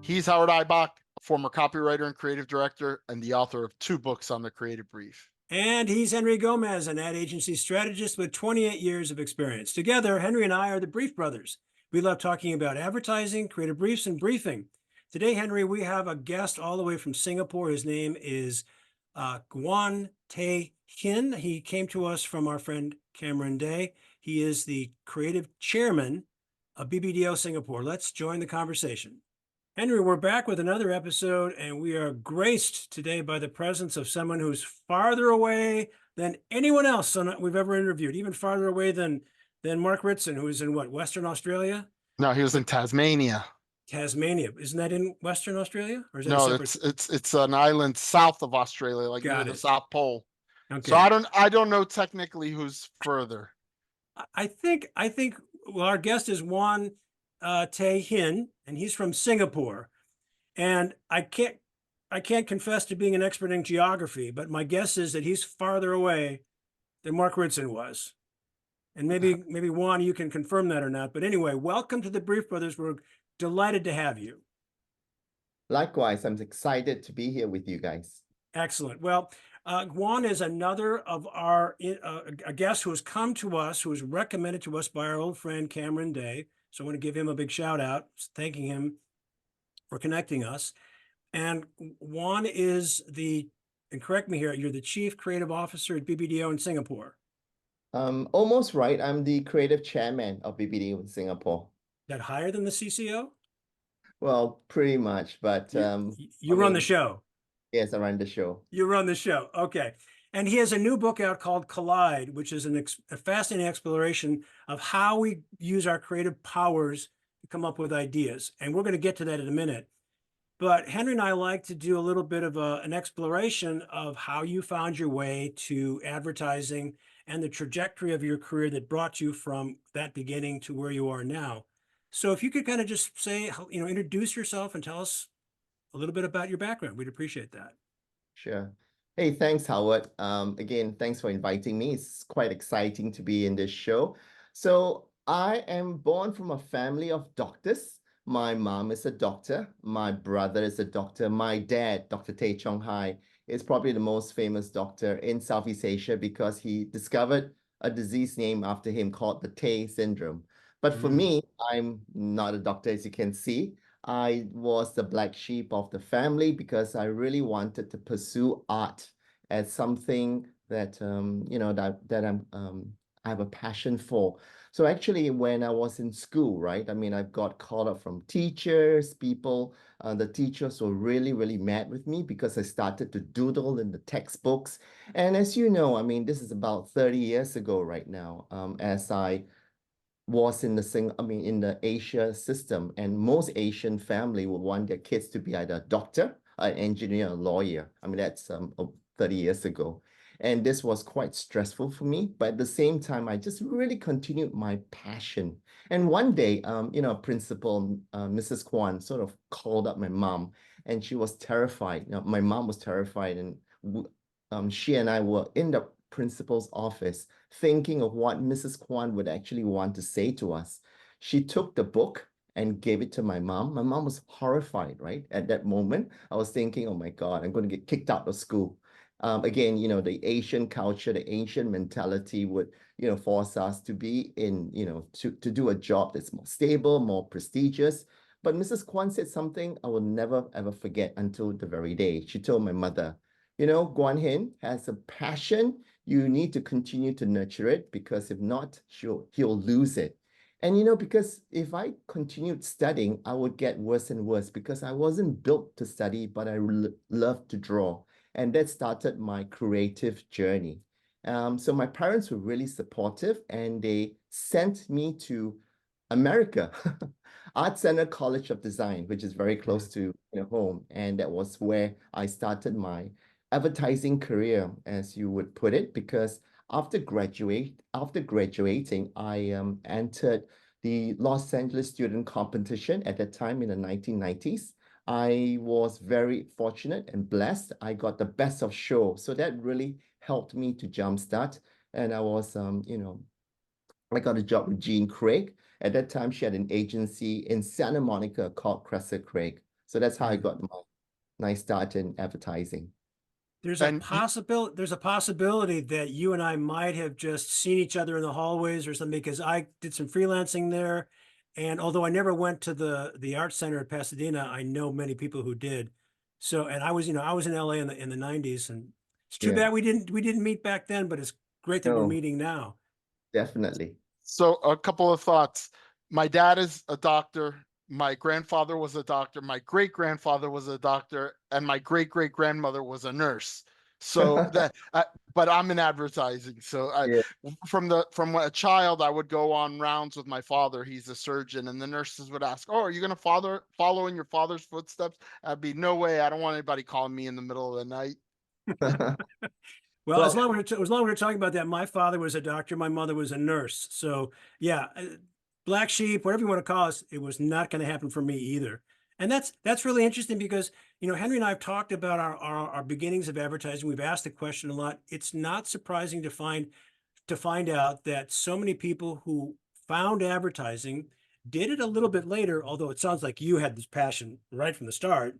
He's Howard Eibach, a former copywriter and creative director, and the author of 2 books on the creative brief. And he's Henry Gomez, an ad agency strategist with 28 years of experience. Together, Henry and I are the Brief Brothers. We love talking about advertising, creative briefs, and briefing. Today, Henry, we have a guest all the way from Singapore. His name is Guan Tae Hin. He came to us from our friend Cameron Day. He is the creative chairman of BBDO Singapore. Let's join the conversation. Henry, we're back with another episode, and we are graced today by the presence of someone who's farther away than anyone else we've ever interviewed, even farther away than Mark Ritson, who is in what, Western Australia? No, he was in Tasmania. Tasmania. Isn't that in Western Australia? Or is that a No, separate? it's an island south of Australia, like near Got the it. South Pole. So Okay. I don't know technically who's further. I think well, our guest is Juan Tae Hin, and he's from Singapore. And I can't confess to being an expert in geography, but my guess is that he's farther away than Mark Ritson was. And maybe Juan, you can confirm that or not. But anyway, welcome to the Brief Brothers. We're delighted to have you. Likewise, I'm excited to be here with you guys. Excellent. Well, Juan is another of our a guest who has come to us, who was recommended to us by our old friend Cameron Day. So I want to give him a big shout out, thanking him for connecting us. And Juan is and correct me here, you're the Chief Creative Officer at BBDO in Singapore. Almost right. I'm the creative chairman of BBD in Singapore. That higher than the CCO? Well, pretty much, but you run the show. Yes, I run the show. You run the show. Okay. And he has a new book out called Collide, which is a fascinating exploration of how we use our creative powers to come up with ideas. And we're going to get to that in a minute. But Henry and I like to do a little bit of an exploration of how you found your way to advertising and the trajectory of your career that brought you from that beginning to where you are now. So if you could kind of just say, introduce yourself and tell us a little bit about your background, we'd appreciate that. Sure. Hey, thanks, Howard. Again, thanks for inviting me. It's quite exciting to be in this show. So I am born from a family of doctors. My mom is a doctor. My brother is a doctor. My dad, Dr. Tae Chong Hai, is probably the most famous doctor in Southeast Asia because he discovered a disease named after him called the Tay syndrome. But for me, I'm not a doctor, as you can see. I was the black sheep of the family because I really wanted to pursue art as something that I have a passion for. So actually, when I was in school, right? I mean, I got called up from teachers, people. The teachers were really, really mad with me because I started to doodle in the textbooks. And as you know, I mean, this is about 30 years ago right now, as I was in the Asia system, and most Asian family would want their kids to be either a doctor, an engineer, a lawyer. I mean, that's 30 years ago. And this was quite stressful for me, but at the same time, I just really continued my passion. And one day, principal, Mrs. Kwan, sort of called up my mom, and she was terrified. My mom was terrified, and she and I were in the principal's office thinking of what Mrs. Kwan would actually want to say to us. She took the book and gave it to my mom. My mom was horrified, right? At that moment, I was thinking, oh my God, I'm going to get kicked out of school. Again, the Asian culture, the Asian mentality would, force us to be in, to do a job that's more stable, more prestigious. But Mrs. Kwan said something I will never, ever forget until the very day. She told my mother, Guan Hin has a passion. You need to continue to nurture it because if not, he'll lose it. And because if I continued studying, I would get worse and worse because I wasn't built to study, but I love to draw. And that started my creative journey. So my parents were really supportive and they sent me to America, Art Center College of Design, which is very close to home. And that was where I started my advertising career, as you would put it, because after graduating, I entered the Los Angeles Student Competition at that time in the 1990s. I was very fortunate and blessed. I got the best of show. So that really helped me to jumpstart. And I was, I got a job with Jean Craig. At that time, she had an agency in Santa Monica called Cressor Craig. So that's how I Mm. got my nice start in advertising. There's a And possibility that you and I might have just seen each other in the hallways or something, because I did some freelancing there. And although I never went to the art center at Pasadena, I know many people who did. So, and I was, I was in LA in the 90s, and it's too Yeah. bad we didn't meet back then, but it's great that we're No, meeting now. definitely. so a couple of thoughts. My dad is a doctor. My grandfather was a doctor. My great grandfather was a doctor, and my great great grandmother was a nurse. So that, but I'm in advertising. So Yeah. from a child, I would go on rounds with my father. He's a surgeon, and the nurses would ask, "Oh, are you going to follow in your father's footsteps?" I'd be, "No way. I don't want anybody calling me in the middle of the night." Well, Well, as long as we're talking about that, my father was a doctor, my mother was a nurse. So yeah, black sheep, whatever you want to call us, it was not going to happen for me either. And that's really interesting because Henry and I have talked about our beginnings of advertising. We've asked the question a lot. It's not surprising to find out that so many people who found advertising did it a little bit later, although it sounds like you had this passion right from the start,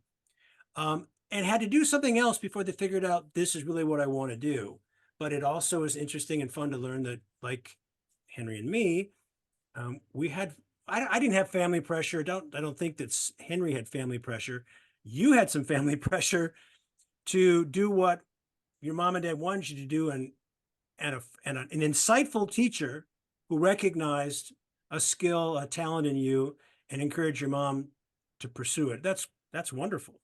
and had to do something else before they figured out this is really what I want to do. But it also is interesting and fun to learn that, like Henry and me, we had I didn't have family pressure. I don't think that Henry had family pressure. You had some family pressure to do what your mom and dad wanted you to do, and an insightful teacher who recognized a skill, a talent in you, and encouraged your mom to pursue it. That's wonderful.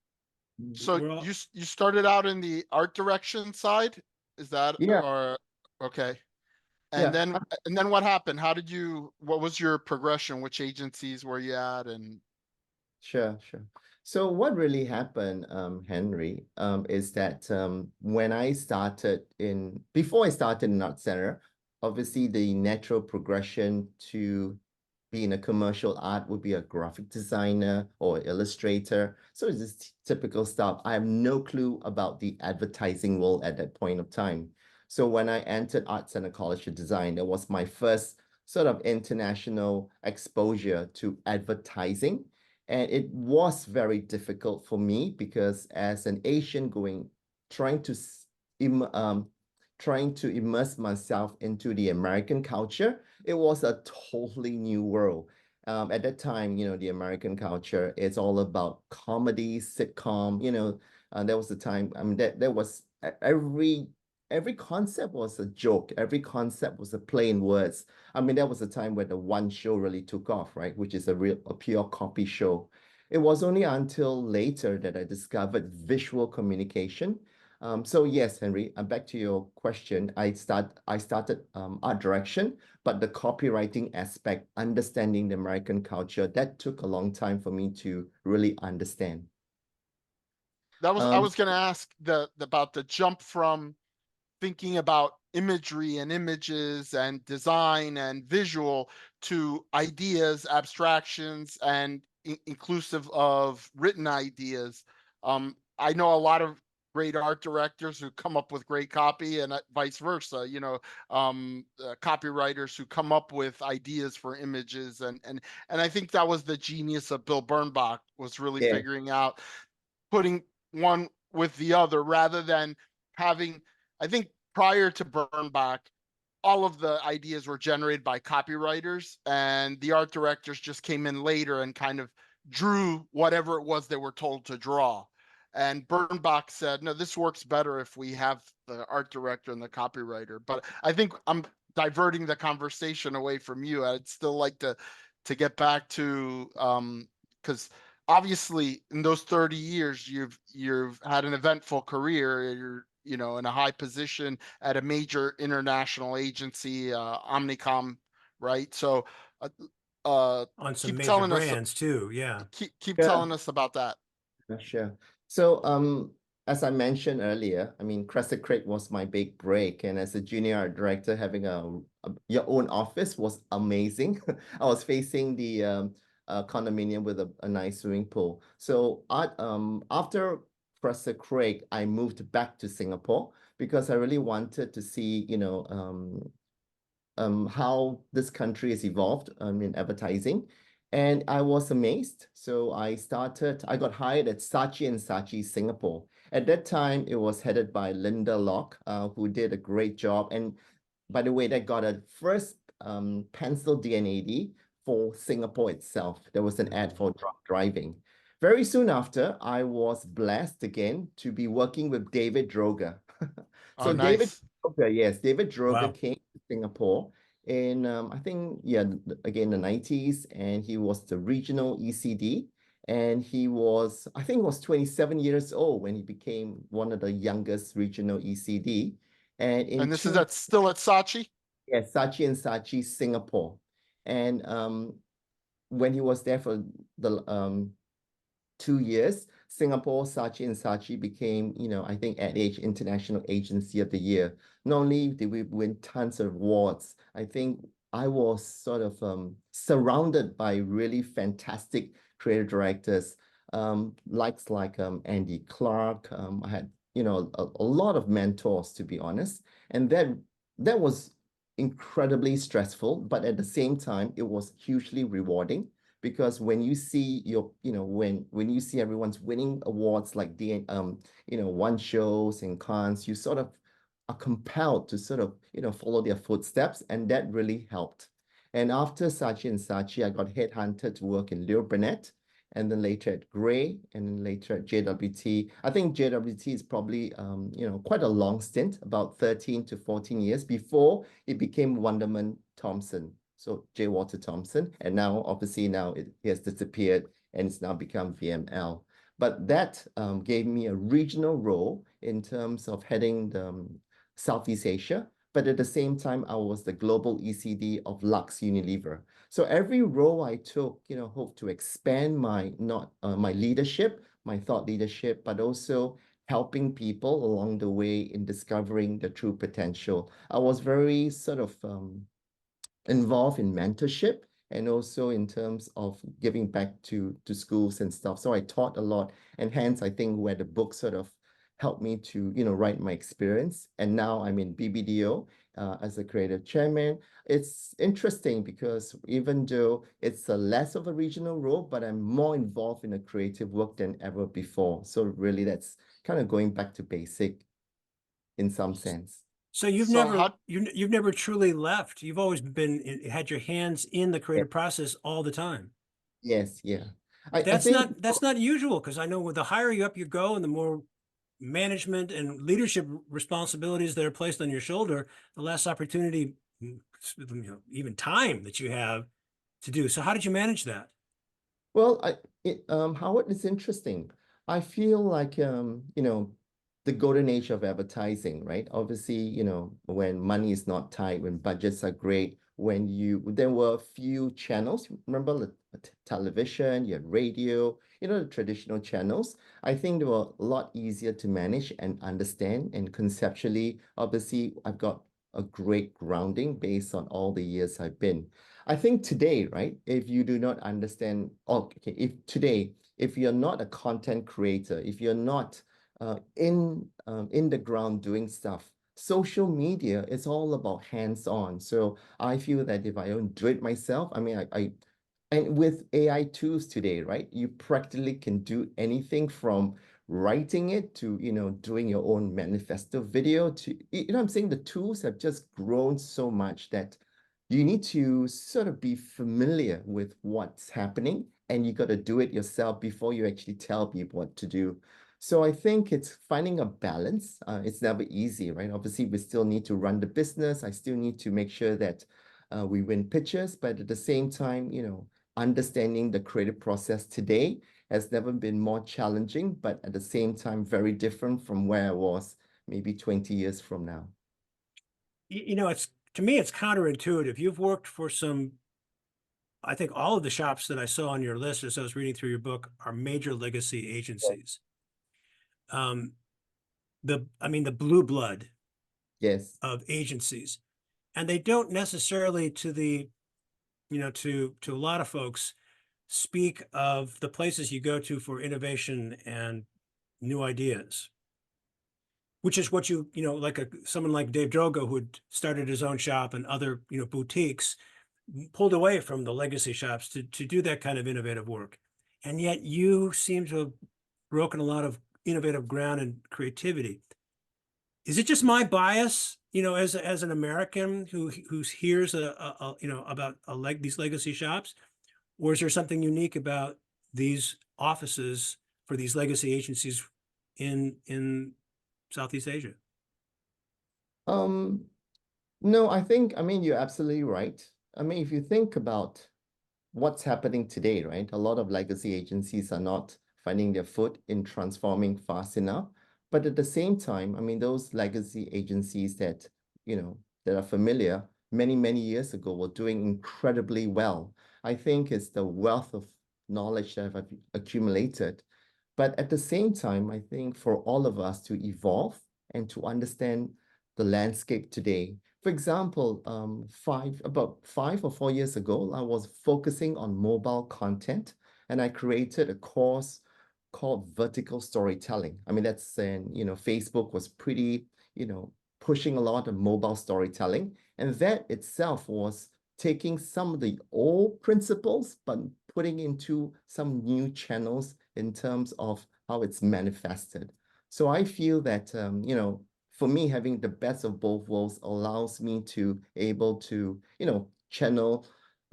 So We're all you started out in the art direction side, is that yeah, or okay? And yeah. then what happened? What was your progression? Which agencies were you at? And Sure, sure. So what really happened, Henry, is that before I started in Art Center, obviously the natural progression to be in a commercial art would be a graphic designer or illustrator. So it's just typical stuff. I have no clue about the advertising world at that point of time. So when I entered Art Center College of Design, that was my first sort of international exposure to advertising. And it was very difficult for me because as an Asian trying to trying to immerse myself into the American culture, it was a totally new world. At that time, the American culture is all about comedy, sitcom, that was the time. I mean, that was every concept was a joke. Every concept was a play in words. I mean, that was the time when the one show really took off, right? Which is a pure copy show. It was only until later that I discovered visual communication. So yes, Henry, back to your question. I started art direction, but the copywriting aspect, understanding the American culture, that took a long time for me to really understand. I Um, was going to ask about the jump from thinking about imagery and images and design and visual to ideas, abstractions, and inclusive of written ideas. I know a lot of great art directors who come up with great copy, and vice versa. Copywriters who come up with ideas for images, and I think that was the genius of Bill Bernbach, was really yeah, figuring out putting one with the other rather than having. I think prior to Bernbach, all of the ideas were generated by copywriters, and the art directors just came in later and kind of drew whatever it was they were told to draw. And Bernbach said, no, this works better if we have the art director and the copywriter. But I think I'm diverting the conversation away from you. I'd still like to get back to because obviously in those 30 years you've had an eventful career. You're in a high position at a major international agency, Omnicom, right? So uh, on some keep major telling us brands too. Yeah. keep yeah. telling us about that. Yeah, sure. So, as I mentioned earlier, I mean, Crescent Creek was my big break, and as a junior art director, having your own office was amazing. I was facing the condominium with a nice swimming pool. So, after Crescent Creek, I moved back to Singapore because I really wanted to see, how this country has evolved in advertising. And I was amazed. So I got hired at Saatchi and Saatchi Singapore. At that time, it was headed by Linda Locke, who did a great job. And by the way, that got a first pencil DNAD for Singapore itself. There was an ad for drunk driving. Very soon after, I was blessed again to be working with David Droga. Oh, So David nice. Droga, yes, David Droga Wow. came to Singapore in I think again the 90s, and he was the regional ECD, and he was I think was 27 years old when he became one of the youngest regional ECD. And in And this is two still at Saatchi? Yes, Saatchi and Saatchi Singapore. And when he was there for the 2 years, Singapore, Saatchi and Saatchi became, I think Ad Age International Agency of the Year. Not only did we win tons of awards, I think I was sort of surrounded by really fantastic creative directors, likes like Andy Clark. I had, a lot of mentors, to be honest. And that was incredibly stressful, but at the same time, it was hugely rewarding because when you see when you see everyone's winning awards like one shows and cons, you sort of are compelled to sort of follow their footsteps, and that really helped. And after Saatchi and Saatchi, I got headhunted to work in Leo Burnett, and then later at Gray, and then later at JWT. I think JWT is probably quite a long stint, about 13 to 14 years before it became Wonderman Thompson. So J. Walter Thompson, and now obviously now it has disappeared and it's now become VML. But that gave me a regional role in terms of heading the Southeast Asia. But at the same time, I was the global ECD of Lux Unilever. So every role I took, hope to expand my not my leadership, my thought leadership, but also helping people along the way in discovering the true potential. I was very sort of involved in mentorship and also in terms of giving back to schools and stuff. So I taught a lot, and hence I think where the book sort of helped me to write my experience. And now I'm in BBDO as a creative chairman. It's interesting because even though it's a less of a regional role, but I'm more involved in the creative work than ever before. So really, that's kind of going back to basic in some sense. So you've So never how, you've never truly left. You've always had your hands in the Yeah. creative process all the time. Yes, yeah. I That's think not usual because I know with the higher you up you go and the more management and leadership responsibilities that are placed on your shoulder, the less opportunity, even time that you have to do. So how did you manage that? Well, Howard, it's interesting. I feel like, the golden age of advertising, right? Obviously, when money is not tight, when budgets are great, there were a few channels. Remember the television, you had radio, the traditional channels. I think they were a lot easier to manage and understand. And conceptually, obviously, I've got a great grounding based on all the years I've been. I think today, right, if you do not understand, okay, if you're not a content creator, if you're not in the ground doing stuff, social media is all about hands-on. So I feel that if I don't do it myself, I mean, and with AI tools today, right, you practically can do anything from writing it to, doing your own manifesto video to, I'm saying the tools have just grown so much that you need to sort of be familiar with what's happening, and you got to do it yourself before you actually tell people what to do. So I think it's finding a balance. It's never easy, right? Obviously, we still need to run the business. I still need to make sure that we win pitches, but at the same time, understanding the creative process today has never been more challenging, but at the same time, very different from where I was maybe 20 years from now. It's to me, it's counterintuitive. You've worked for I think all of the shops that I saw on your list as I was reading through your book are major legacy agencies. The blue blood Yes. of agencies, and they don't necessarily to a lot of folks speak of the places you go to for innovation and new ideas, which is what like someone like Dave Drogo, who had started his own shop and other, boutiques, pulled away from the legacy shops to do that kind of innovative work. And yet you seem to have broken a lot of innovative ground and creativity. Is it just my bias, as an American who hears about these legacy shops, or is there something unique about these offices for these legacy agencies in Southeast Asia? No, I mean, you're absolutely right. I mean, if you think about what's happening today, right? A lot of legacy agencies are not finding their foot in transforming fast enough. But at the same time, I mean, those legacy agencies that are familiar many, many years ago were doing incredibly well. I think it's the wealth of knowledge that I've accumulated. But at the same time, I think for all of us to evolve and to understand the landscape today. For example, about 5 or 4 years ago, I was focusing on mobile content, and I created a course called vertical storytelling. I mean, Facebook was pretty, pushing a lot of mobile storytelling, and that itself was taking some of the old principles, but putting into some new channels in terms of how it's manifested. So I feel that, for me, having the best of both worlds allows me to able to, channel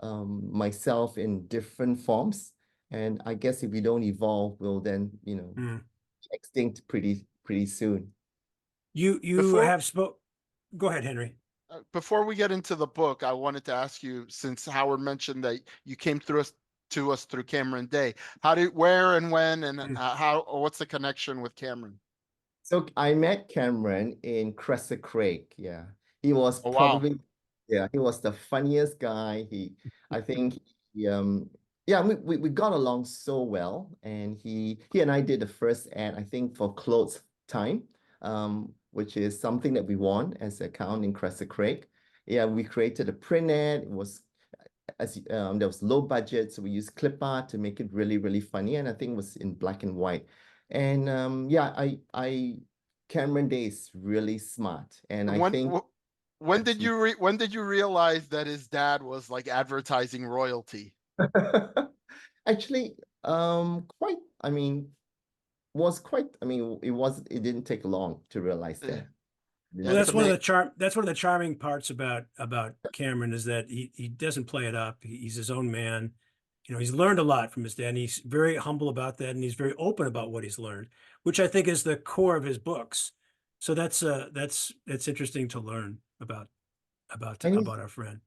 myself in different forms. And I guess if we don't evolve, we'll then, extinct pretty soon. You Before have spoke. Go ahead, Henry. before we get into the book, I wanted to ask you, since Howard mentioned that you came to us through Cameron Day, where and when, and how, or what's the connection with Cameron? So I met Cameron in Crescent Craig. Yeah. He was Oh, wow. probably, yeah, he was the funniest guy. I think yeah, we got along so well. And he and I did the first ad, I think, for Clothes Time, which is something that we won as an account in Crescent Craig. Yeah, we created a print ad. It was there was low budget, so we used clip art to make it really, really funny. And I think it was in black and white. And yeah, Cameron Day is really smart. And And I think when did you realize that his dad was like advertising royalty? actually, quite, I mean, it didn't take long to realize Yeah, that. It Well, didn't yeah, take to long. me. that's one of the charming parts about Cameron is that he doesn't play it up. He's his own man. He's learned a lot from his dad, and he's very humble about that, and he's very open about what he's learned, which I think is the core of his books. So that's interesting to learn And he's about our friend.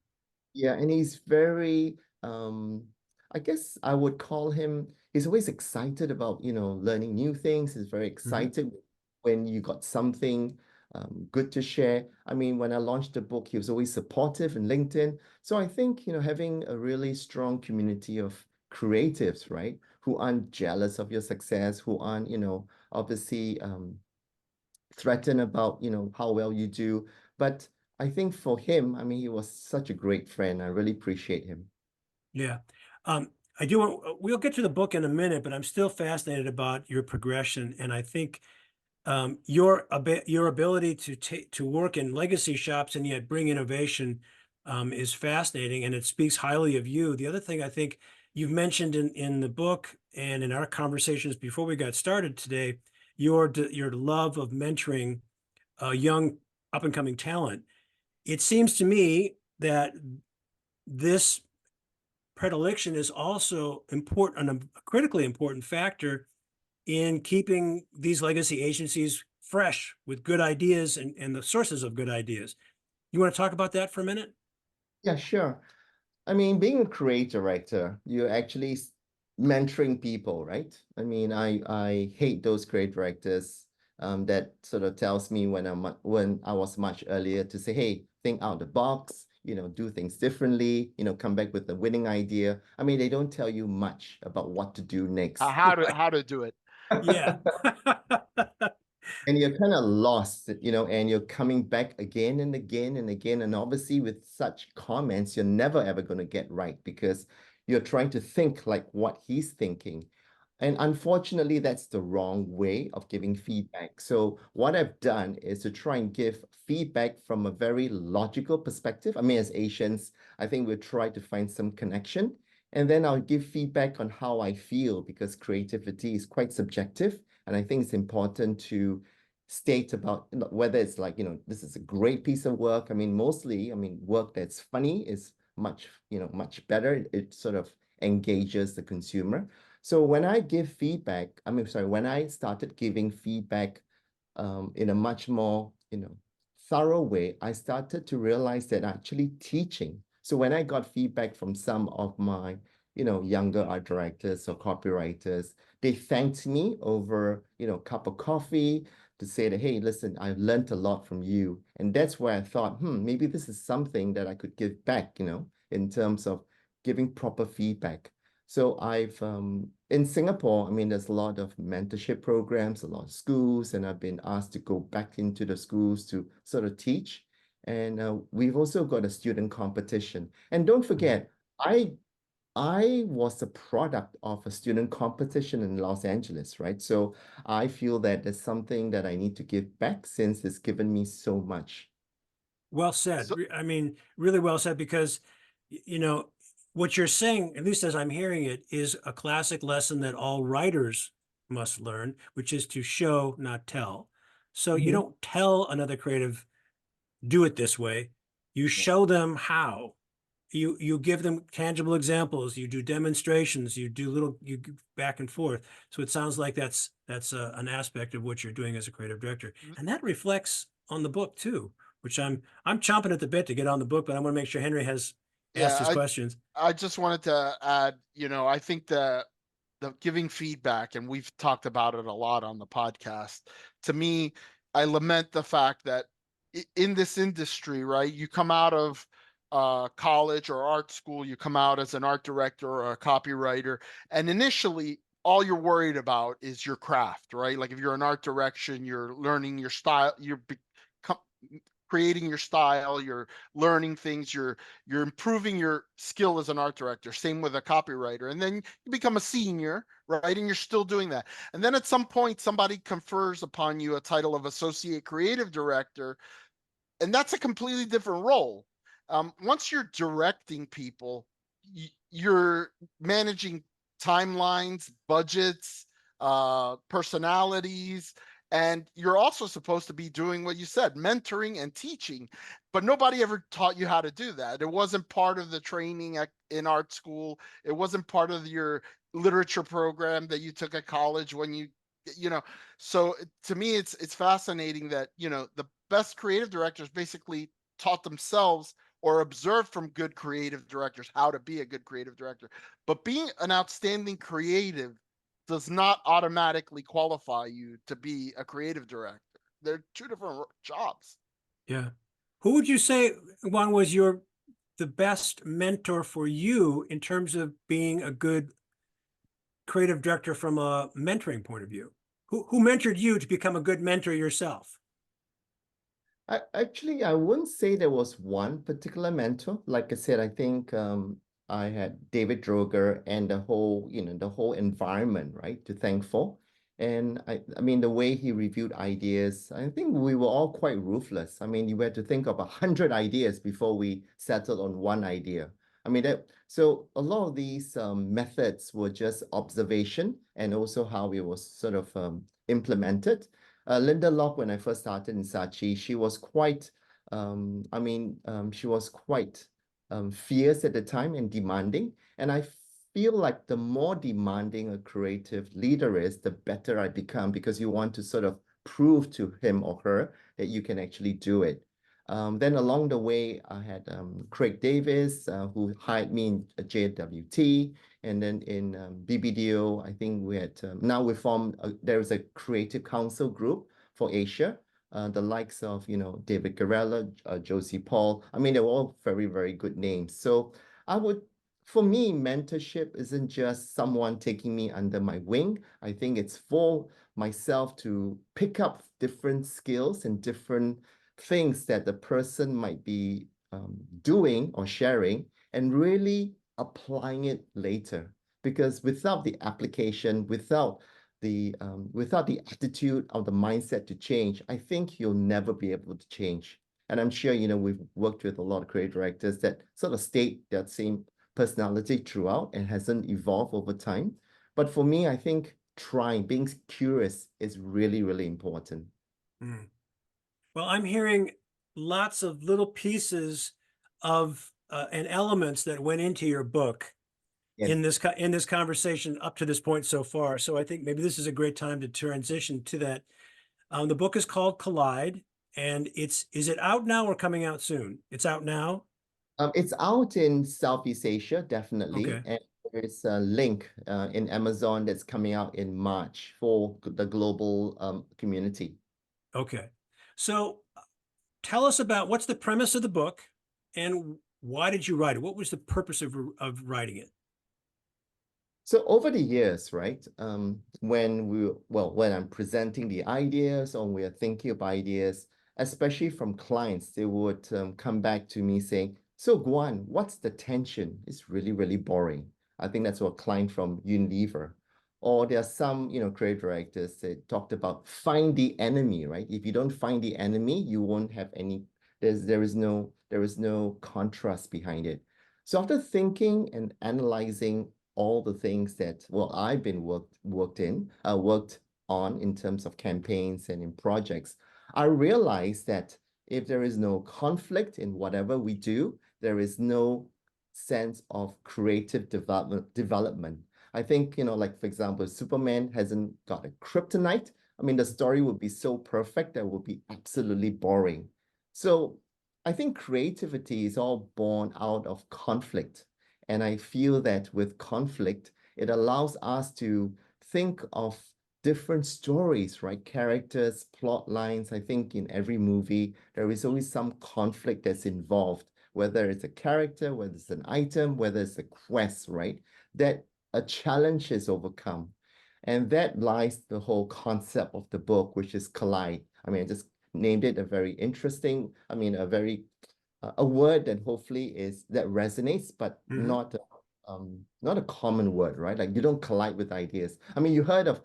Yeah, and he's very, I guess I would call him, he's always excited about, learning new things. He's very Mhm. excited when you got something good to share. I mean, when I launched the book, he was always supportive in LinkedIn. So I think, having a really strong community of creatives, right, who aren't jealous of your success, who aren't, obviously threatened about, how well you do. But I think for him, I mean, he was such a great friend. I really appreciate him. Yeah. I do want, we'll get to the book in a minute, but I'm still fascinated about your progression. And I think your ability to work in legacy shops and yet bring innovation is fascinating, and it speaks highly of you. The other thing I think you've mentioned in the book and in our conversations before we got started today, your love of mentoring young up and coming talent. It seems to me that this predilection is also important, a critically important factor in keeping these legacy agencies fresh with good ideas and the sources of good ideas. You want to talk about that for a minute? Yeah, sure. I mean, being a creative director, you're actually mentoring people, right? I mean, I hate those creative directors that sort of tells me when I was much earlier to say, hey, think out the box, do things differently, come back with a winning idea. I mean, they don't tell you much about what to do next. How to do it. Yeah. And you're kind of lost, and you're coming back again and again and again. And obviously, with such comments, you're never ever going to get right because you're trying to think like what he's thinking. And unfortunately, that's the wrong way of giving feedback. So what I've done is to try and give feedback from a very logical perspective. I mean, as Asians, I think we try to find some connection. And then I'll give feedback on how I feel because creativity is quite subjective. And I think it's important to state about whether it's like, this is a great piece of work. I mean, mostly, work that's funny is much better. It sort of engages the consumer. So when I give feedback, when I started giving feedback in a much more, thorough way, I started to realize that actually teaching. So when I got feedback from some of my, younger art directors or copywriters, they thanked me over, a cup of coffee to say that, hey, listen, I've learned a lot from you. And that's where I thought, maybe this is something that I could give back, in terms of giving proper feedback. So I've in Singapore, there's a lot of mentorship programs, a lot of schools, and I've been asked to go back into the schools to sort of teach. And we've also got a student competition. And don't forget, I was a product of a student competition in Los Angeles, right? So I feel that there's something that I need to give back since it's given me so much. Well said. Really well said, because, what you're saying, at least as I'm hearing it, is a classic lesson that all writers must learn, which is to show, not tell. So you don't tell another creative, do it this way. You show them how. You give them tangible examples. You do demonstrations. You go back and forth. So it sounds like that's an aspect of what you're doing as a creative director, and that reflects on the book too. Which I'm chomping at the bit to get on the book, but I want to make sure Henry has asked his Yeah, questions. I just wanted to add, I think the giving feedback, and we've talked about it a lot on the podcast. To me, I lament the fact that in this industry, right, you come out of college or art school, you come out as an art director or a copywriter, and initially all you're worried about is your craft, right? Like if you're an art direction, you're learning your style, creating your style, you're learning things, you're improving your skill as an art director. Same with a copywriter. And then you become a senior, right? And you're still doing that. And then at some point, somebody confers upon you a title of associate creative director, and that's a completely different role. Once you're directing people, you're managing timelines, budgets, personalities, and you're also supposed to be doing what you said, mentoring and teaching. But nobody ever taught you how to do that. It wasn't part of the training in art school. It wasn't part of your literature program that you took at college when you know. So to me, it's fascinating that the best creative directors basically taught themselves or observed from good creative directors how to be a good creative director. But being an outstanding creative does not automatically qualify you to be a creative director. They're two different jobs. Yeah. Who would you say, Juan, was the best mentor for you in terms of being a good creative director from a mentoring point of view? Who mentored you to become a good mentor yourself? I wouldn't say there was one particular mentor. Like I said, I think I had David Droger and the whole environment, right, to thank for. And I mean, the way he reviewed ideas, I think we were all quite ruthless. I mean, you had to think of 100 ideas before we settled on one idea. So a lot of these methods were just observation and also how it was sort of implemented. Linda Locke, when I first started in Saatchi, she was quite, she was quite fierce at the time and demanding. And I feel like the more demanding a creative leader is, the better I become because you want to sort of prove to him or her that you can actually do it. Then along the way, I had Craig Davis, who hired me in JWT. And then in BBDO, I think we had, now we formed, there is a creative council group for Asia, the likes of, David Garella, Josie Paul. I mean, they're all very, very good names. So for me, mentorship isn't just someone taking me under my wing. I think it's for myself to pick up different skills and different things that the person might be doing or sharing and really applying it later. because without the application, without the attitude or the mindset to change, I think you'll never be able to change. And I'm sure, we've worked with a lot of creative directors that sort of state that same personality throughout and hasn't evolved over time. But for me, I think being curious is really, really important. Mm. Well, I'm hearing lots of little pieces of and elements that went into your book Yes. in this conversation up to this point so far. So I think maybe this is a great time to transition to that. The book is called Collide, and is it out now or coming out soon? It's out now. It's out in Southeast Asia, definitely. Okay. And there's a link in Amazon that's coming out in March for the global community. Okay. So tell us about what's the premise of the book and why did you write it? What was the purpose of writing it? So over the years, right, when I'm presenting the ideas or we're thinking of ideas, especially from clients, they would come back to me saying, so Guan, what's the tension? It's really, really boring. I think that's what a client from Unilever. Or there are some, creative directors that talked about find the enemy, right? If you don't find the enemy, you won't have any, there is no contrast behind it. So after thinking and analyzing all the things that, well, I've been worked on in terms of campaigns and in projects, I realized that if there is no conflict in whatever we do, there is no sense of creative development. I think, like for example, Superman hasn't got a kryptonite. I mean, the story would be so perfect that would be absolutely boring. So I think creativity is all born out of conflict. And I feel that with conflict, it allows us to think of different stories, right? Characters, plot lines. I think in every movie, there is always some conflict that's involved, whether it's a character, whether it's an item, whether it's a quest, right? That a challenge is overcome. And that lies the whole concept of the book, which is collide. I mean, I just named it a very interesting, a word that hopefully that resonates, but Mhm. not a common word, right? Like you don't collide with ideas. I mean, you heard of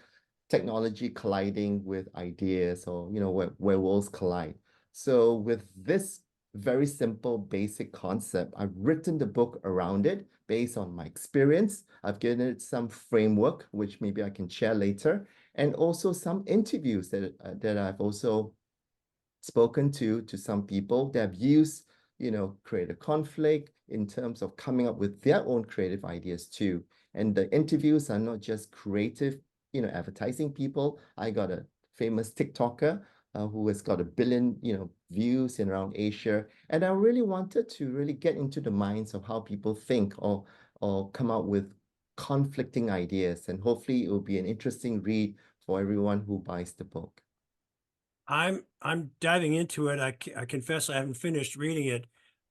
technology colliding with ideas, or where worlds collide. So with this very simple, basic concept, I've written the book around it based on my experience. I've given it some framework, which maybe I can share later, and also some interviews that I've also spoken to some people that have used, creative conflict in terms of coming up with their own creative ideas too. And the interviews are not just creative, advertising people. I got a famous TikToker who has got 1 billion, views in around Asia. And I really wanted to really get into the minds of how people think or come out with conflicting ideas. And hopefully it will be an interesting read for everyone who buys the book. I'm diving into it. I confess I haven't finished reading it.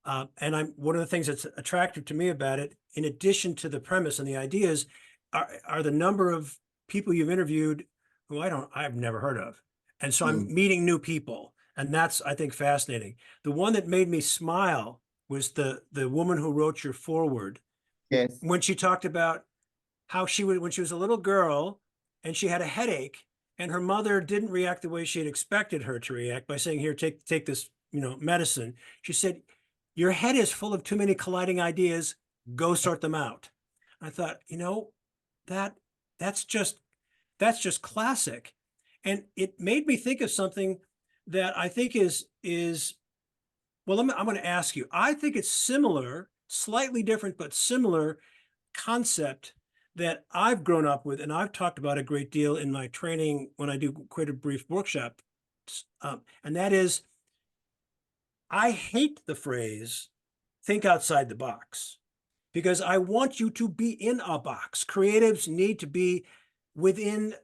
And I'm one of the things that's attractive to me about it, in addition to the premise and the ideas, are the number of people you've interviewed who I've never heard of. And so I'm Mm. meeting new people. And that's, I think, fascinating. The one that made me smile was the woman who wrote your foreword Yes. when she talked about how when she was a little girl and she had a headache and her mother didn't react the way she had expected her to react by saying, here, take this, medicine. She said, your head is full of too many colliding ideas. Go sort them out. I thought, that that's just classic. And it made me think of something that I think is well, I'm going to ask you. I think it's similar, slightly different, but similar concept that I've grown up with, and I've talked about a great deal in my training when I do creative brief workshop. And that is, I hate the phrase, think outside the box, because I want you to be in a box. Creatives need to be within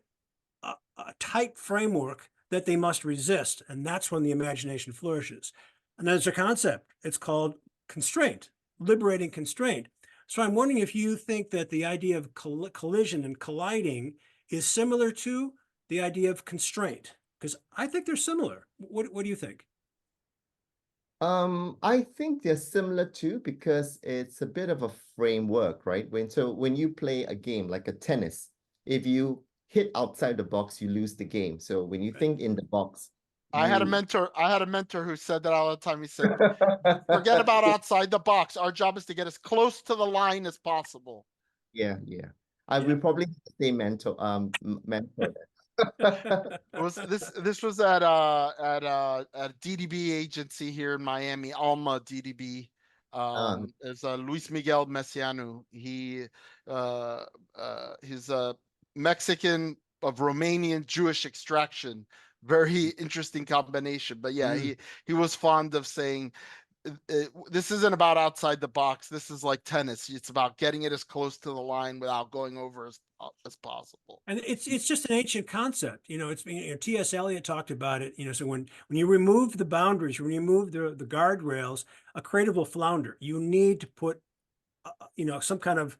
a tight framework that they must resist. And that's when the imagination flourishes. And there's a concept, it's called constraint, liberating constraint. So I'm wondering if you think that the idea of collision and colliding is similar to the idea of constraint, because I think they're similar. What do you think? I think they're similar too because it's a bit of a framework, right? When you play a game like a tennis, if you hit outside the box, you lose the game. So when you think in the box, you I had a mentor who said that all the time. He said, forget about outside the box. Our job is to get as close to the line as possible. yeah. I Yeah. will probably have the same mentor there. It was this was at a DDB agency here in Miami, Alma DDB. Um, There's Luis Miguel Messiano. He's a Mexican of Romanian Jewish extraction. Very interesting combination. But yeah, mm. he was fond of saying this isn't about outside the box. This is like tennis. It's about getting it as close to the line without going over as possible. And it's just an ancient concept, it's T.S. Eliot talked about it, so when you remove the boundaries, when you remove the guardrails, a creative will flounder. You need to put some kind of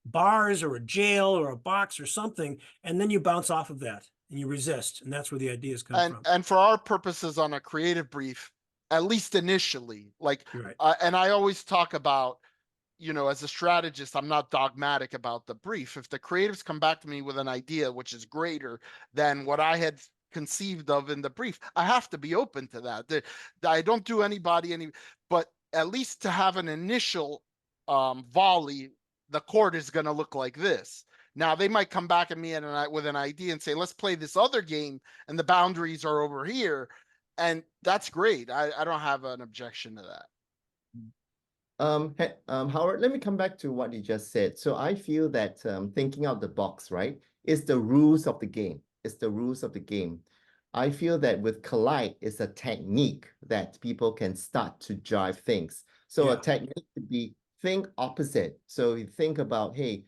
bars or a jail or a box or something, and then you bounce off of that and you resist, and that's where the ideas come from. And for our purposes on a creative brief, at least initially, like You're right. and I always talk about, as a strategist, I'm not dogmatic about the brief. If the creatives come back to me with an idea which is greater than what I had conceived of in the brief, I have to be open to that. I don't do anybody any, but at least to have an initial volley, the court is going to look like this. Now they might come back at me with an idea and say, let's play this other game, and the boundaries are over here, and that's great. I don't have an objection to that. Howard, let me come back to what you just said. So I feel that thinking out the box, right, is the rules of the game. It's the rules of the game. I feel that with Collide, it's a technique that people can start to drive things. So a Yeah. technique could be think opposite. So you think about, hey,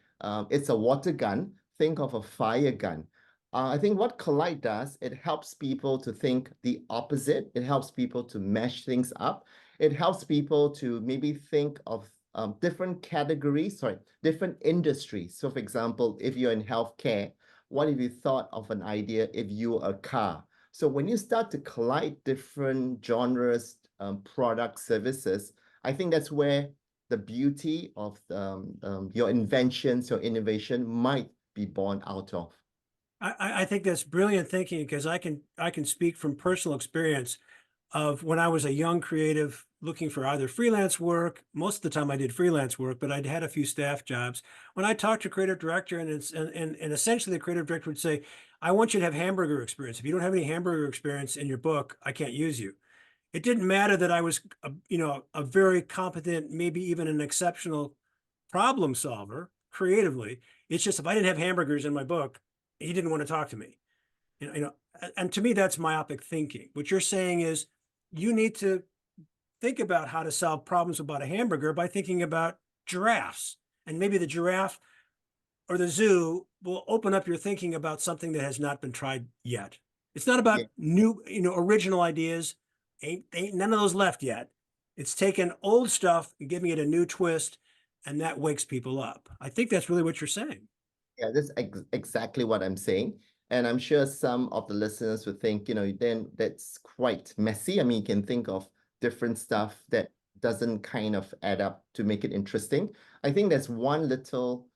it's a water gun. Think of a fire gun. I think what Collide does, it helps people to think the opposite. It helps people to mesh things up. It helps people to maybe think of different categories, different industries. So for example, if you're in healthcare, what if you thought of an idea if you were a car? So when you start to collide different genres, products, services, I think that's where the beauty of your inventions, your innovation might be born out of. I think that's brilliant thinking, because I can speak from personal experience of when I was a young creative looking for either freelance work. Most of the time I did freelance work, but I'd had a few staff jobs. When I talked to a creative director, and essentially the creative director would say, I want you to have hamburger experience. If you don't have any hamburger experience in your book, I can't use you. It didn't matter that I was a very competent, maybe even an exceptional problem solver creatively. It's just, if I didn't have hamburgers in my book, he didn't want to talk to me. And to me, that's myopic thinking. What you're saying is you need to think about how to solve problems about a hamburger by thinking about giraffes. And maybe the giraffe or the zoo will open up your thinking about something that has not been tried yet. It's not about Yeah. new, original ideas. Ain't none of those left yet. It's taking old stuff and giving it a new twist, and that wakes people up. I think that's really what you're saying. Yeah, that's exactly what I'm saying. And I'm sure some of the listeners would think, then that's quite messy. I mean, you can think of different stuff that doesn't kind of add up to make it interesting. I think that's one little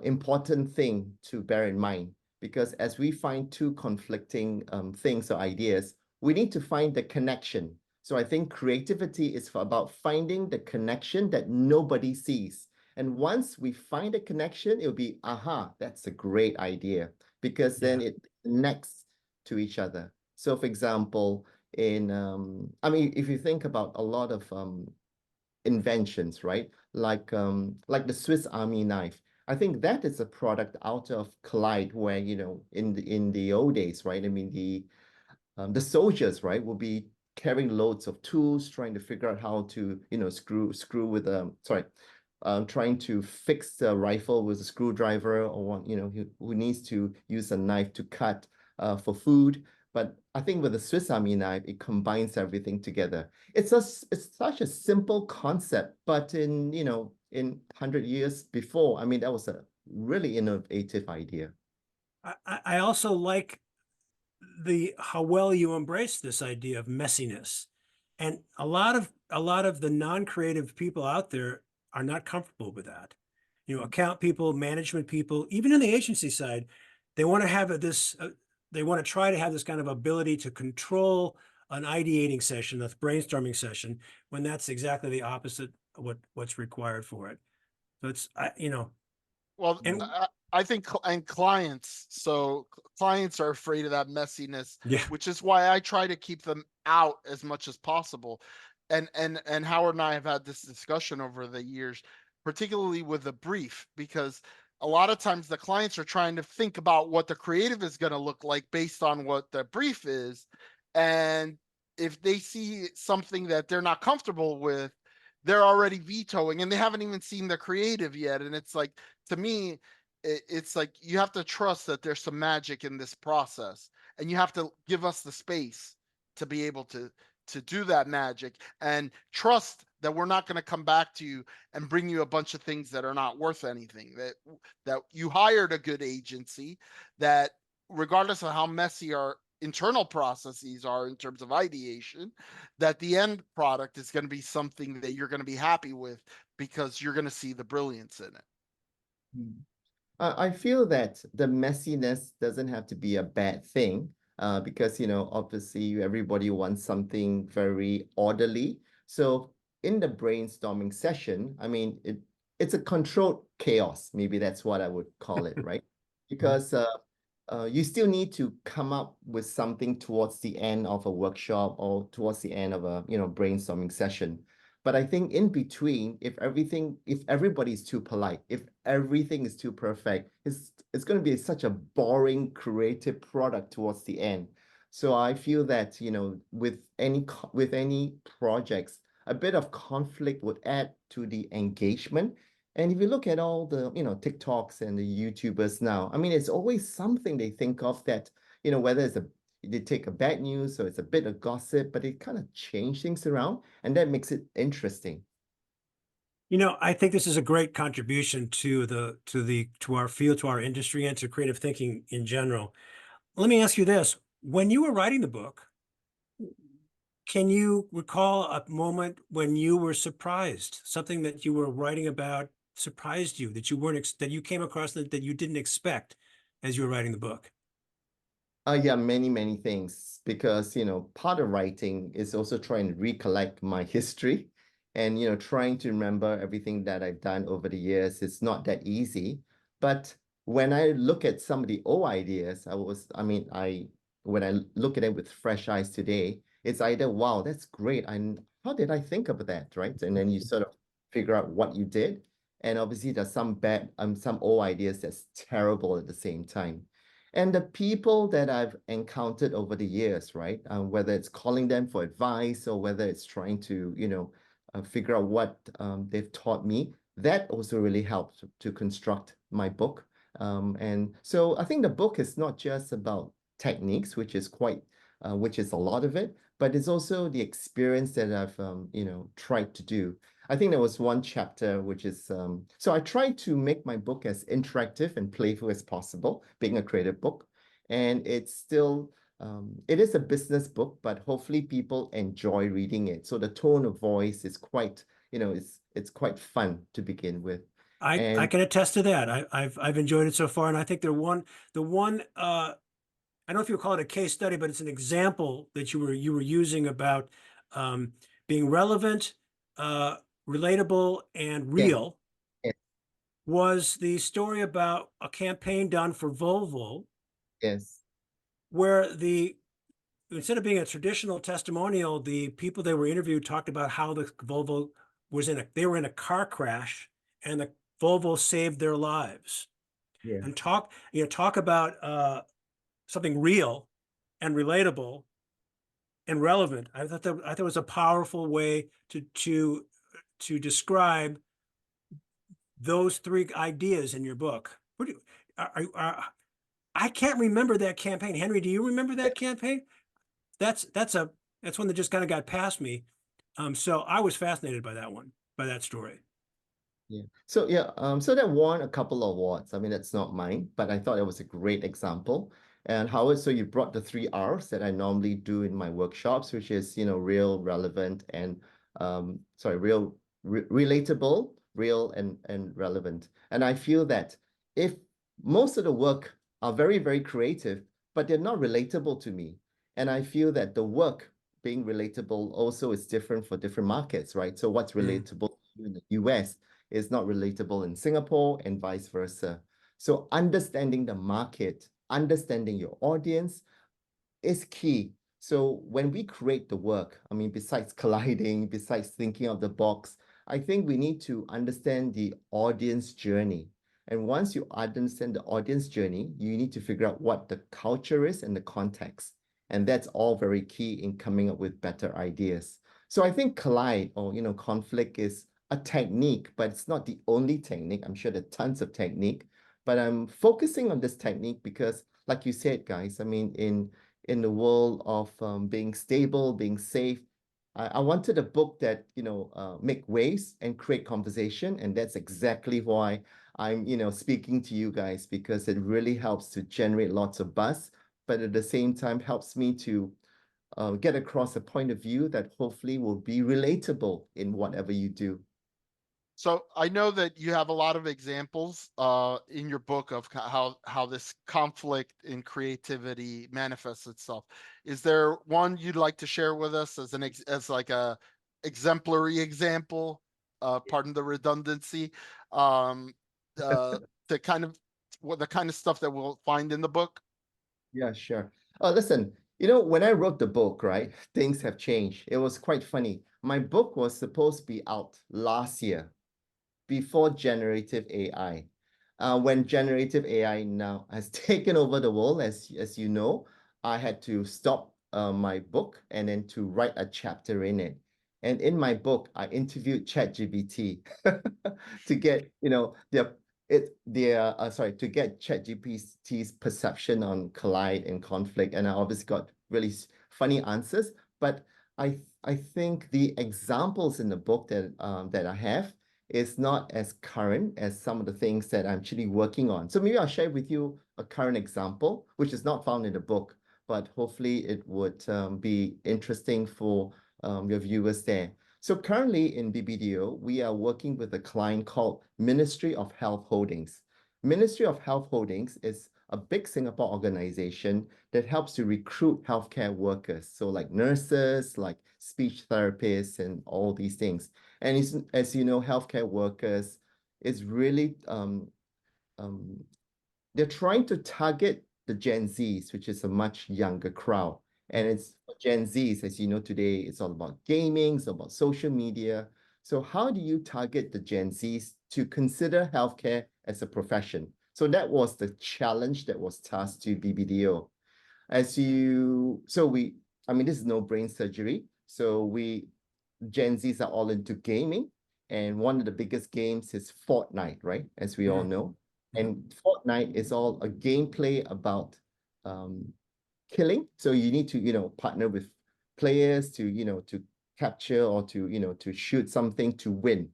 important thing to bear in mind, because as we find two conflicting things or ideas, we need to find the connection. So I think creativity is about finding the connection that nobody sees. And once we find a connection, it'll be, aha, that's a great idea, because then Yeah. it connects to each other. So for example, I mean, if you think about a lot of inventions, right? Like the Swiss Army knife. I think that is a product out of Collide, where, in the old days, right? I mean, the soldiers, right, will be carrying loads of tools, trying to figure out how to, screw with trying to fix the rifle with a screwdriver, or one, who needs to use a knife to cut for food. But I think with the Swiss Army knife, it combines everything together. It's such a simple concept, but in 100 years before, I mean, that was a really innovative idea. I also like how well you embrace this idea of messiness. And a lot of the non-creative people out there are not comfortable with that. You know, account people, management people, even in the agency side, they want to have they want to try to have this kind of ability to control an ideating session, a brainstorming session, when that's exactly the opposite of what's required for it. So it's, you know, Well, and I think, and clients, so clients are afraid of that messiness, yeah, which is why I try to keep them out as much as possible. And Howard and I have had this discussion over the years, particularly with the brief, because a lot of times the clients are trying to think about what the creative is going to look like based on what the brief is. And if they see something that they're not comfortable with, they're already vetoing and they haven't even seen the creative yet. And it's like, to me, it's like you have to trust that there's some magic in this process, and you have to give us the space to be able to do that magic, and trust that we're not going to come back to you and bring you a bunch of things that are not worth anything. That you hired a good agency, that regardless of how messy our internal processes are in terms of ideation, that the end product is going to be something that you're going to be happy with because you're going to see the brilliance in it. I feel that the messiness doesn't have to be a bad thing, because, you know, obviously everybody wants something very orderly. So in the brainstorming session, I mean, it's a controlled chaos. Maybe that's what I would call it, right? Because you still need to come up with something towards the end of a workshop or towards the end of a, you know, brainstorming session. But I think in between, if everybody's too polite, if everything is too perfect, it's going to be such a boring creative product towards the end. So I feel that, you know, with any projects, a bit of conflict would add to the engagement. And if you look at all the, you know, TikToks and the YouTubers now, I mean, it's always something they think of that, you know, whether they take a bad news, so it's a bit of gossip, but they kind of change things around, and that makes it interesting. you know, I think this is a great contribution to our field, to our industry, and to creative thinking in general. Let me ask you this. When you were writing the book, can you recall a moment when you were surprised? Something that you were writing about surprised you, that you that you came across that you didn't expect as you were writing the book? Yeah, many, many things, because, you know, part of writing is also trying to recollect my history and, you know, trying to remember everything that I've done over the years. It's not that easy. But when I look at some of the old ideas, when I look at it with fresh eyes today, it's either, wow, that's great. And how did I think of that, right? And then you sort of figure out what you did. And obviously there's some old ideas that's terrible at the same time. And the people that I've encountered over the years, right? Whether it's calling them for advice or whether it's trying to, you know, figure out what they've taught me, that also really helped to construct my book. And so I think the book is not just about techniques, which is which is a lot of it, but it's also the experience that I've, you know, tried to do. I think there was one chapter which is, so I tried to make my book as interactive and playful as possible, being a creative book. And it's still, it is a business book, but hopefully people enjoy reading it. So the tone of voice is quite, you know, it's quite fun to begin with. I And can attest to that. I've enjoyed it so far, and I think the one I don't know if you call it a case study, but it's an example that you were using about um, being relevant, uh, relatable, and yeah, real. yeah, Was the story about a campaign done for Volvo, yes, where the instead of being a traditional testimonial, the people they were interviewed talked about how the Volvo they were in a car crash, and the Volvo saved their lives. yeah. And talk about something real and relatable and relevant. I thought it was a powerful way to describe those three ideas in your book. What do you, I can't remember that campaign. Henry, do you remember that campaign? That's one that just kind of got past me. So I was fascinated by that one, by that story. Yeah. So yeah, so that won a couple of awards. I mean, that's not mine, but I thought it was a great example. And Howard, so you brought the 3 R's that I normally do in my workshops, which is, real, relevant, and relatable, real, and relevant. And I feel that if most of the work are very, very creative, but they're not relatable to me, and I feel that the work being relatable also is different for different markets, right? So what's relatable in the US is not relatable in Singapore and vice versa. So understanding the market, understanding your audience is key. So when we create the work, I mean, besides colliding, besides thinking of the box, I think we need to understand the audience journey. And once you understand the audience journey, you need to figure out what the culture is and the context. And that's all very key in coming up with better ideas. So I think collide or, conflict is a technique, but it's not the only technique. I'm sure there are tons of technique, but I'm focusing on this technique because, like you said, guys, I mean, in the world of being stable, being safe, I wanted a book that, make waves and create conversation. And that's exactly why I'm, speaking to you guys, because it really helps to generate lots of buzz, but at the same time helps me to get across a point of view that hopefully will be relatable in whatever you do. So I know that you have a lot of examples in your book of how this conflict in creativity manifests itself. Is there one you'd like to share with us as as like a exemplary example, pardon the redundancy, um, uh, to kind of what the kind of stuff that we'll find in the book? Yeah, sure. Oh, listen, when I wrote the book, right, things have changed. It was quite funny. My book was supposed to be out last year, before generative AI. When generative AI now has taken over the world, as you know, I had to stop my book and then to write a chapter in it. And in my book, I interviewed ChatGPT to get, to get ChatGPT's perception on collide and conflict. And I obviously got really funny answers. But I think the examples in the book that I have is not as current as some of the things that I'm actually working on. So maybe I'll share with you a current example, which is not found in the book, but hopefully it would be interesting for your viewers there. So currently in BBDO, we are working with a client called Ministry of Health Holdings. Ministry of Health Holdings is a big Singapore organization that helps to recruit healthcare workers. So like nurses, like speech therapists, and all these things. And as you know, healthcare workers is really, they're trying to target the Gen Zs, which is a much younger crowd. And it's for Gen Zs, as you know, today, it's all about gaming, it's about social media. So how do you target the Gen Zs to consider healthcare as a profession? So that was the challenge that was tasked to BBDO. I mean, this is no brain surgery. So Gen Zs are all into gaming. And one of the biggest games is Fortnite, right? As we all know. And Fortnite is all a gameplay about killing. So you need to, partner with players to capture or to shoot something to win.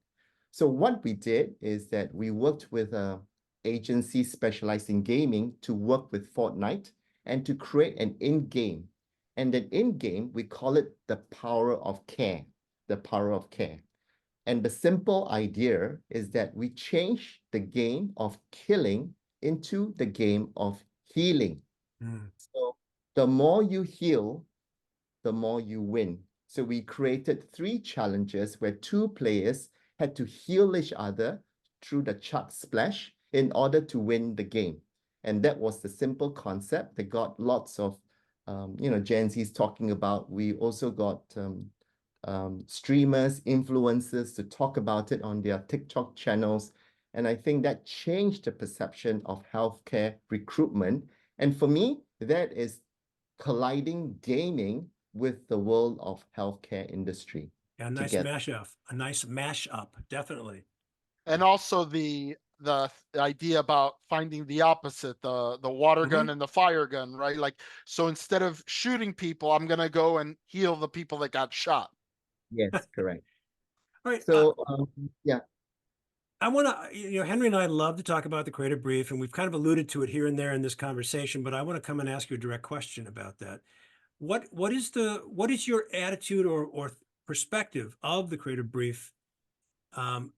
So what we did is that we worked with a agency specialized in gaming to work with Fortnite and to create an in-game. And then in-game, we call it the power of care, the power of care. And the simple idea is that we change the game of killing into the game of healing. So the more you heal, the more you win. So we created 3 challenges where 2 players had to heal each other through the chug splash in order to win the game. And that was the simple concept. They got lots of, Gen Z's talking about. We also got streamers, influencers to talk about it on their TikTok channels. And I think that changed the perception of healthcare recruitment. And for me, that is colliding gaming with the world of healthcare industry. A nice mashup, definitely. And also the idea about finding the opposite, the water gun and the fire gun, right? Like, so instead of shooting people, I'm gonna go and heal the people that got shot. Yes, correct. All right. So, yeah. I want to, Henry and I love to talk about the creative brief, and we've kind of alluded to it here and there in this conversation, but I want to come and ask you a direct question about that. What is your attitude or perspective of the creative brief um,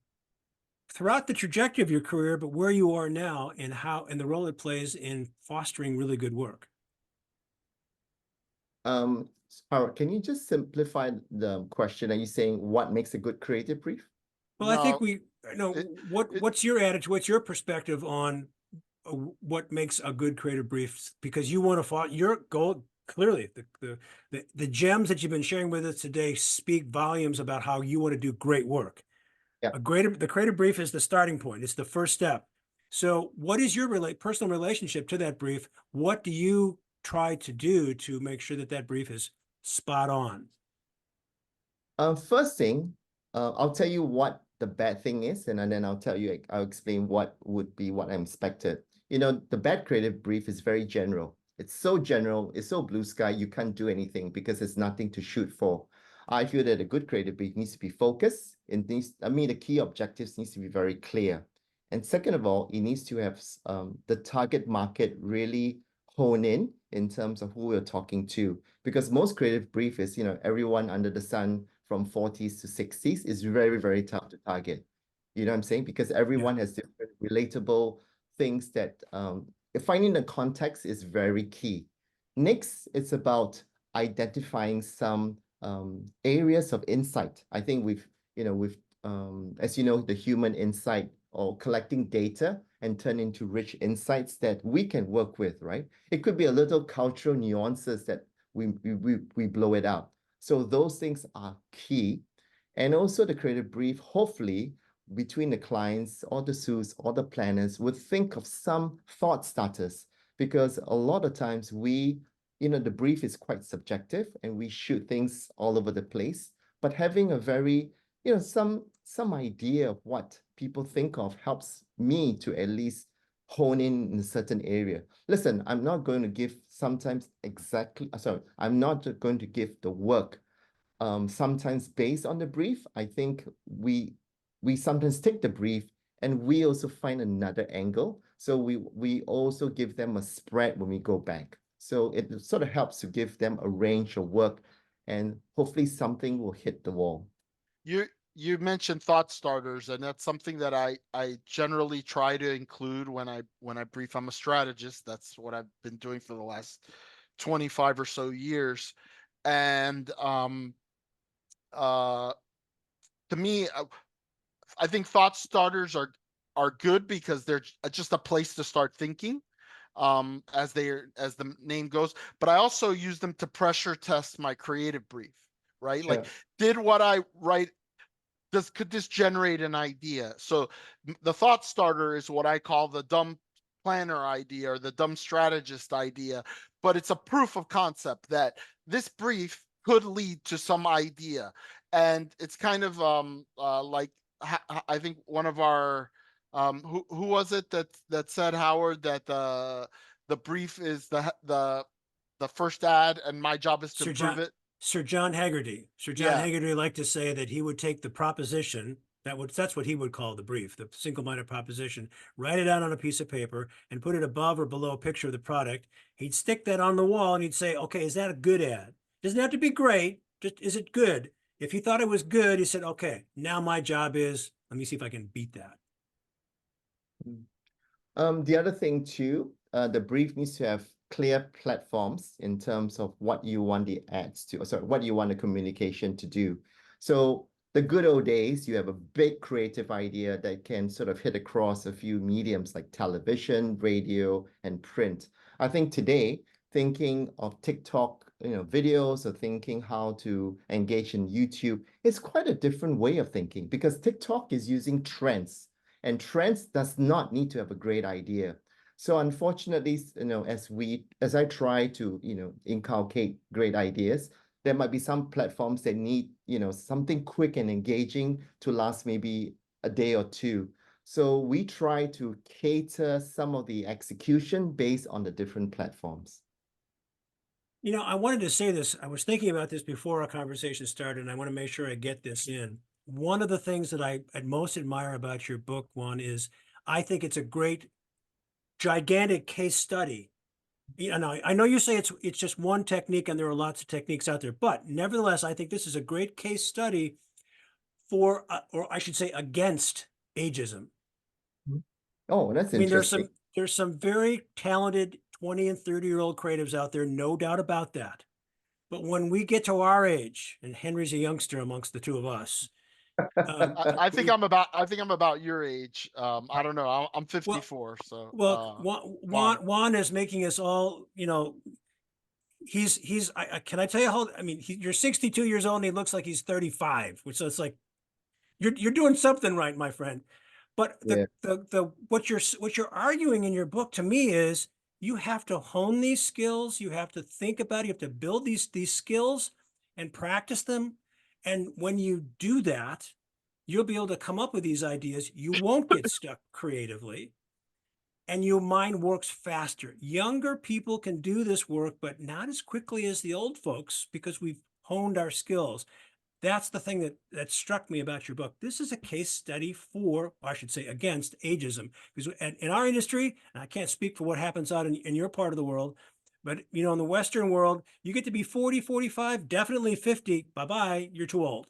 throughout the trajectory of your career, but where you are now and the role it plays in fostering really good work? Howard, can you just simplify the question? Are you saying what makes a good creative brief? Well, I think No, we know it, it, what's your attitude, what's your perspective on what makes a good creative brief? Because you want to follow your goal. Clearly, the gems that you've been sharing with us today speak volumes about how you want to do great work. Yeah. The creative brief is the starting point. It's the first step. So what is your personal relationship to that brief? What do you try to do to make sure that that brief is spot on? First thing, I'll tell you what the bad thing is, and then I'll explain what would be what I'm expected. The bad creative brief is very general. It's so general, it's so blue sky, you can't do anything because there's nothing to shoot for. I feel that a good creative brief needs to be focused. The key objectives needs to be very clear. And second of all, it needs to have the target market really hone in terms of who we're talking to. Because most creative brief is, everyone under the sun from 40s to 60s is very, very tough to target. You know what I'm saying? Because everyone has different relatable things that finding the context is very key. Next, it's about identifying some areas of insight. I think as you know, the human insight or collecting data and turn into rich insights that we can work with, right? It could be a little cultural nuances that we blow it out. So those things are key. And also the creative brief, hopefully, between the clients or the SUS or the planners would think of some thought starters, because a lot of times the brief is quite subjective and we shoot things all over the place, but having a very, some idea of what people think of helps me to at least hone in a certain area. Listen, I'm not going to give I'm not going to give the work sometimes based on the brief. I think we sometimes take the brief and we also find another angle. So we also give them a spread when we go back. So it sort of helps to give them a range of work and hopefully something will hit the wall. you mentioned thought starters, and that's something that I generally try to include when I brief. I'm a strategist. That's what I've been doing for the last 25 or so years. And uh to me, I think thought starters are good because they're just a place to start thinking, as the name goes. But I also use them to pressure test my creative brief, right? Like, Sure. did what I write, could this generate an idea? So the thought starter is what I call the dumb planner idea or the dumb strategist idea, but it's a proof of concept that this brief could lead to some idea. And it's kind of like, I think one of our who was it that said, Howard, that the brief is the first ad and my job is to Sir improve John it. Sir John Haggerty. Sir John Yeah. Haggerty liked to say that he would take the proposition that's what he would call the brief, the single-minded proposition, write it out on a piece of paper and put it above or below a picture of the product. He'd stick that on the wall and he'd say, okay, is that a good ad? Doesn't have to be great, just is it good? If he thought it was good, he said, okay, now my job is, let me see if I can beat that. The other thing too, the brief needs to have clear platforms in terms of what you want the ads to, what you want the communication to do. So the good old days, you have a big creative idea that can sort of hit across a few mediums like television, radio, and print. I think today, thinking of TikTok, videos, or thinking how to engage in YouTube, it's quite a different way of thinking because TikTok is using trends. And trends does not need to have a great idea. So unfortunately, as I try to, inculcate great ideas, there might be some platforms that need, something quick and engaging to last maybe a day or two. So we try to cater some of the execution based on the different platforms. I wanted to say this. I was thinking about this before our conversation started, and I want to make sure I get this in. one of the things that I most admire about your book, Juan, is I think it's a great, gigantic case study. You know, I know you say it's just one technique and there are lots of techniques out there, but nevertheless, I think this is a great case study for, or I should say, against ageism. Oh, that's I mean, interesting. there's some very talented 20 and 30-year-old creatives out there, no doubt about that. But when we get to our age, and Henry's a youngster amongst the two of us, I think I'm about your age. I don't know. I'm well, 54, so Juan. Juan is making us all, you know, can I tell you how, I mean, you're 62 years old and he looks like he's 35, which so it's like, you're doing something right, my friend. But Yeah. what you're arguing in your book to me is you have to hone these skills, you have to think about it, you have to build these skills and practice them. And when you do that, you'll be able to come up with these ideas. You won't get stuck creatively and your mind works faster. Younger people can do this work, but not as quickly as the old folks because we've honed our skills. That's the thing that struck me about your book. This is a case study for, or I should say, against ageism. Because in our industry, and I can't speak for what happens out in your part of the world, but you know, in the Western world, you get to be 40, 45, definitely 50. Bye-bye, you're too old.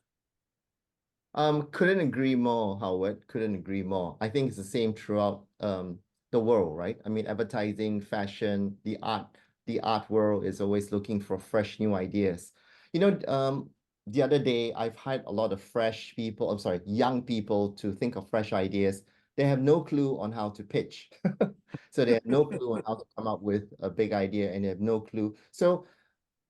Couldn't agree more, Howard. Couldn't agree more. I think it's the same throughout the world, right? I mean, advertising, fashion, the art world is always looking for fresh new ideas. You know, the other day I've hired a lot of fresh people, I'm sorry, young people to think of fresh ideas. They have no clue on how to pitch. So they have no clue on how to come up with a big idea and they have no clue. So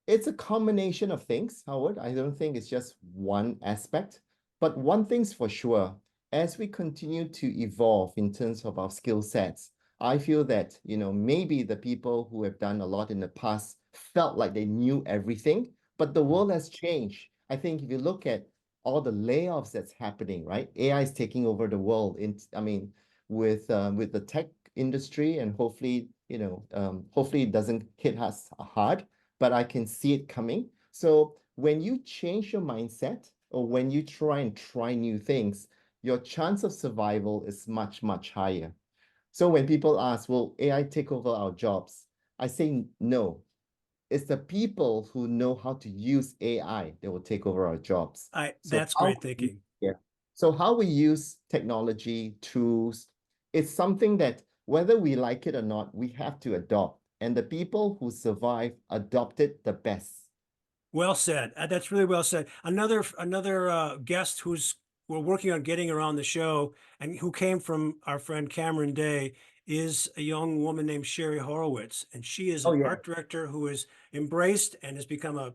it's a combination of things, Howard. I don't think it's just one aspect. But one thing's for sure, as we continue to evolve in terms of our skill sets, I feel that, you know, maybe the people who have done a lot in the past felt like they knew everything, but the world has changed. I think if you look at all the layoffs that's happening, right? AI is taking over the world. I mean, with the tech industry, and hopefully, hopefully it doesn't hit us hard, but I can see it coming. So when you change your mindset or when you try new things, your chance of survival is much, much higher. So when people ask, will AI take over our jobs? I say no. It's the people who know how to use AI that will take over our jobs. So That's great thinking. yeah. So how we use technology, tools, it's something that whether we like it or not, we have to adopt. And the people who survive adopt it the best. Well said. That's really well said. Another guest who's we're working on getting her on the show and who came from our friend Cameron Day is a young woman named Sherry Horowitz. And she is Oh an yeah. art director who is embraced and has become a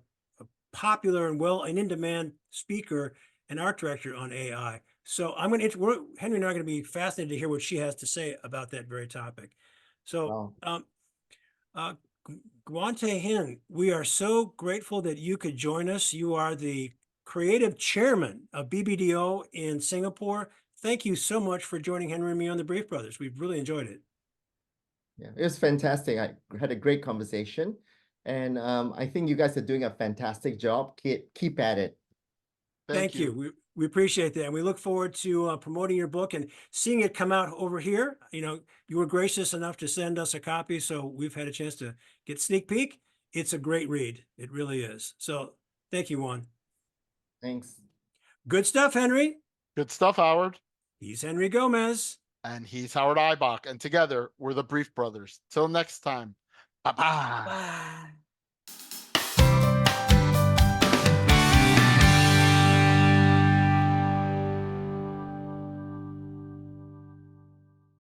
popular and in-demand speaker and art director on AI. So Henry and I are going to be fascinated to hear what she has to say about that very topic. So Wow. uh, Guante Hin, we are so grateful that you could join us. You are the creative chairman of BBDO in Singapore. Thank you so much for joining Henry and me on the Brief Brothers. We've really enjoyed it. Yeah, it was fantastic. I had a great conversation. And I think you guys are doing a fantastic job. Keep at it. Thank Thank you. you. We appreciate that. And we look forward to promoting your book and seeing it come out over here. You know, you were gracious enough to send us a copy, so we've had a chance to get sneak peek. It's a great read. It really is. So thank you, Juan. Thanks. Good stuff, Henry. Good stuff, Howard. He's Henry Gomez. And he's Howard Eibach. And together, we're the Brief Brothers. Till next time. Bye-bye. Bye.